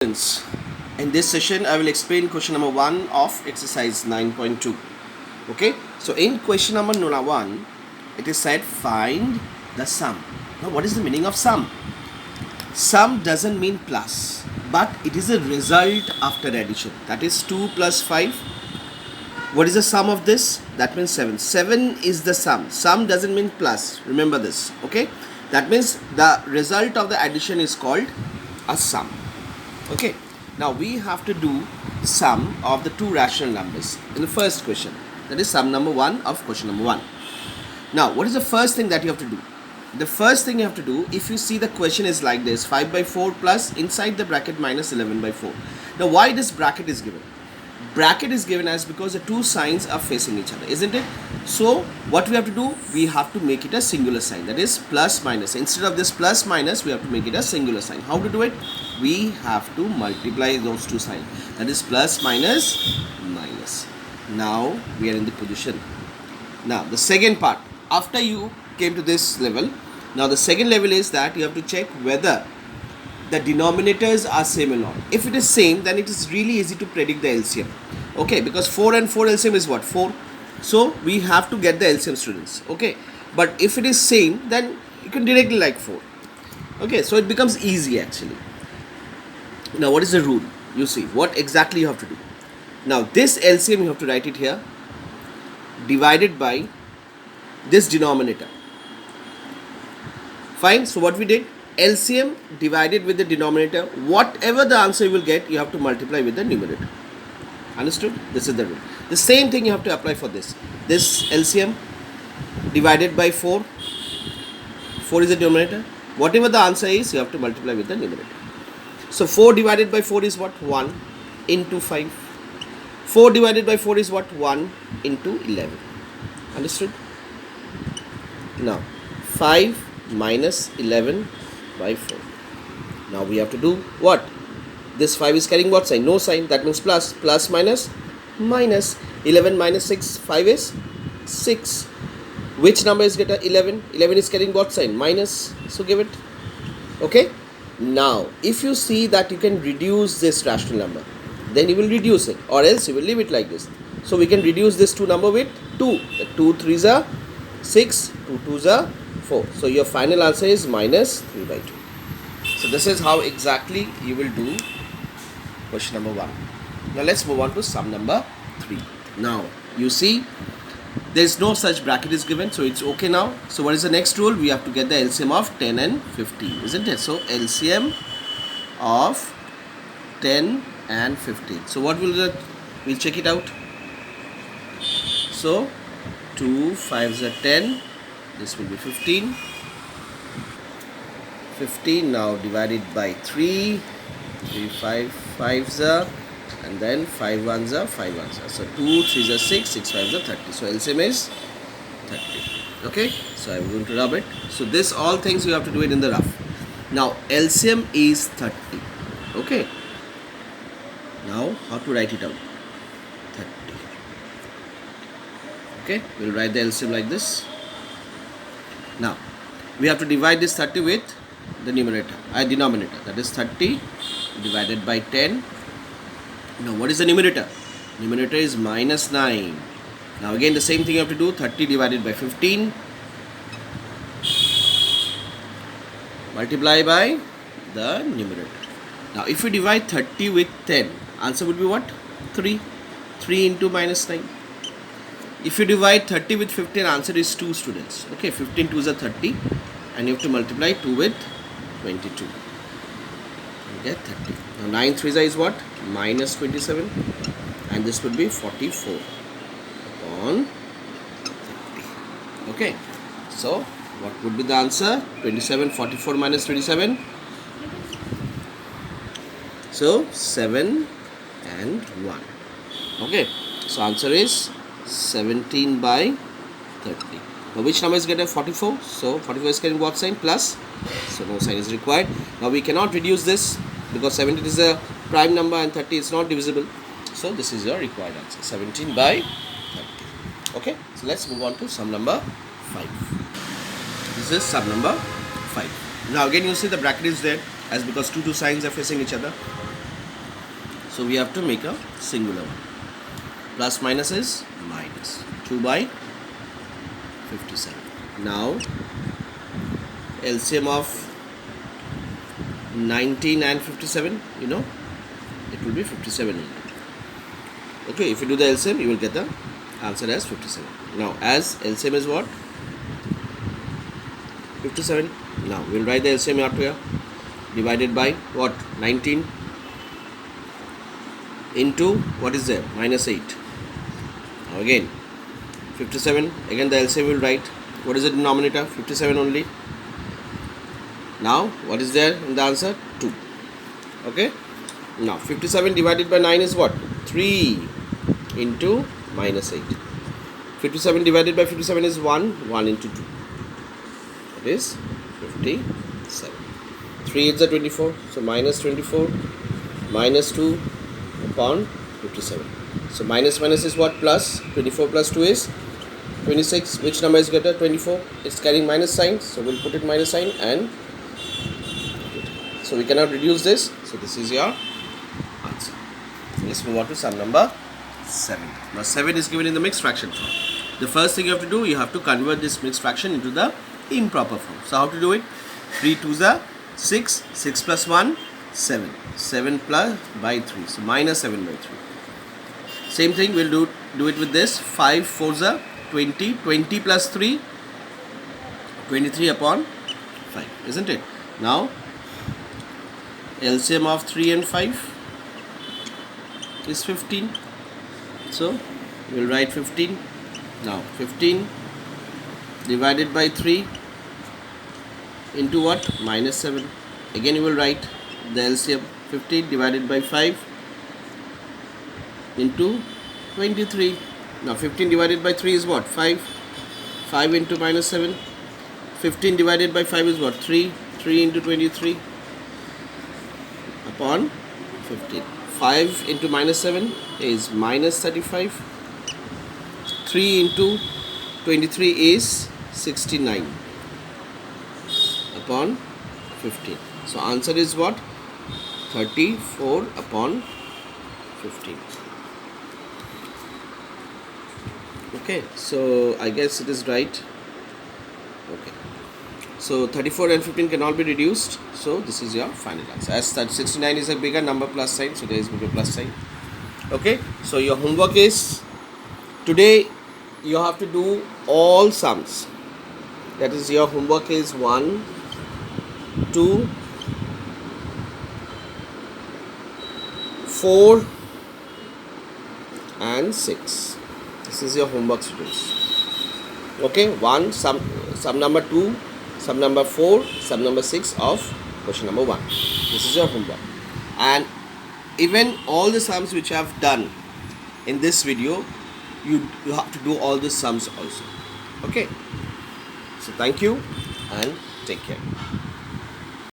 Students, in this session I will explain question number 1 of exercise 9.2. Okay, so in question number 1 it is said find the sum. Now what is the meaning of sum? Sum doesn't mean plus, but it is a result after addition. That is 2 plus 5. What is the sum of this? That means 7. 7 is the sum. Sum doesn't mean plus. Remember this. Okay, that means the result of the addition is called a sum. Okay, now we have to do sum of the two rational numbers in the first question. That is sum number 1 of question number 1. Now, what is the first thing that you have to do? The first thing you have to do, if you see the question is like this, 5 by 4 plus inside the bracket minus 11 by 4. Now, why this bracket is given? Bracket is given as because the two signs are facing each other, isn't it? So what we have to do, we have to make it a singular sign, that is plus minus. Instead of this plus minus, we have to make it a singular sign. How to do it? We have to multiply those two signs, that is plus minus minus. Now we are in the position. Now the second part, after you came to this level, now the second level is that you have to check whether the denominators are same or not. If it is same, then it is really easy to predict the LCM. Okay, because 4 and 4 LCM is what? 4. So we have to get the LCM, students. Okay, but if it is same, then you can directly like 4. Okay, so it becomes easy actually. Now what is the rule? You see what exactly you have to do. Now this LCM you have to write it here, divided by this denominator. Fine. So what we did, LCM divided with the denominator, whatever the answer you will get, you have to multiply with the numerator. Understood? This is the rule. The same thing you have to apply for this. This LCM divided by 4. 4 is the denominator. Whatever the answer is, you have to multiply with the numerator. So 4 divided by 4 is what? 1 into 5. 4 divided by 4 is what? 1 into 11. Understood? Now 5 minus 11 by 4. Now we have to do what? This 5 is carrying what sign? No sign. That means plus. Plus minus minus. 11 minus 6. 5 is 6. Which number is greater? 11. 11 is carrying what sign? Minus. So give it. Okay. Now if you see that you can reduce this rational number, then you will reduce it, or else you will leave it like this. So we can reduce this 2 number with 2. The 2 3s are 6. 2 2s are 4. So your final answer is minus 3 by 2. So this is how exactly you will do question number 1. Now let's move on to sum number 3. Now you see there is no such bracket is given, so it's okay now. So what is the next rule? We have to get the LCM of 10 and 15, isn't it? So LCM of 10 and 15. So what will that? We'll check it out. So 2 5s are 10. This will be 15. 15 now divided by 3. 3 5 5s are, and then 5 1s are 5 1s are. So 2 3s are 6. 6 5s are 30. So LCM is 30. Okay. So I'm going to rub it. So this all things you have to do it in the rough. Now LCM is 30. Okay. Now how to write it out? 30. Okay. We'll write the LCM like this. Now we have to divide this 30 with the denominator, that is 30 divided by 10. Now what is the numerator? Numerator is minus 9. Now again the same thing you have to do, 30 divided by 15, multiply by the numerator. Now if you divide 30 with 10, answer would be what? 3. 3 into minus 9. If you divide 30 with 15, answer is 2, students. Okay, 15 2s are 30, and you have to multiply 2 with 22. You get 30. Now 9 3s is what? Minus 27, and this would be 44 upon 30. Okay, so what would be the answer? 27, 44 minus 27. So 7 and 1. Okay, so answer is 17 by 30. Now which number is greater? 44. So 44 is carrying what sign? Plus. So no sign is required. Now we cannot reduce this because 17 is a prime number and 30 is not divisible. So this is your required answer, 17 by 30. Okay. So let's move on to sum number 5. This is sum number 5. Now again you see the bracket is there as because two signs are facing each other. So we have to make a singular one. Plus minus is minus 2 by 57. Now LCM of 19 and 57, you know, it will be 57 only. Okay, if you do the LCM, you will get the answer as 57. Now, as LCM is what? 57. Now, we will write the LCM out here. Divided by what? 19 into what is there? Minus 8. Now, again, 57. Again, the LCM will write. What is the denominator? 57 only. Now, what is there in the answer? 2. Okay. Now, 57 divided by 9 is what? 3 into minus 8. 57 divided by 57 is 1. 1 into 2. It is 57. 3 is the 24. So, minus 24 minus 2 upon 57. So, minus minus is what? Plus. 24 plus 2 is 26. Which number is greater? 24. It's carrying minus sign. So, we'll put it minus sign and so we cannot reduce this. So, this is your answer. Let's move on to sum number 7. Now 7 is given in the mixed fraction form. The first thing you have to do, you have to convert this mixed fraction into the improper form. So how to do it? 3 2s are 6, 6 plus 1, 7. 7 plus by 3. So minus 7 by 3. Same thing we'll do it with this. 5 4s are 20, 20 plus 3, 23 upon 5, isn't it? Now LCM of 3 and 5 is 15. So we'll write 15. Now 15 divided by 3 into what? Minus 7. Again you will write the LCM. 15 divided by 5 into 23. Now 15 divided by 3 is what? 5. 5 into minus 7. 15 divided by 5 is what? 3. 3 into 23 upon 15. 5 into minus 7 is minus 35. 3 into 23 is 69 upon 15. So answer is what? 34 upon 15. Okay, so I guess it is right. Okay, so 34 and 15 cannot be reduced, so this is your final answer. As such, 69 is a bigger number, plus sign, so there is bigger plus sign. Okay, so your homework is, today you have to do all sums. That is, your homework is 1, 2, 4 and 6. This is your homework, students. Okay, 1 sum number 2, sum number 4, sum number 6 of question number 1. This is your homework. And even all the sums which I have done in this video, you have to do all the sums also. Okay, so thank you and take care.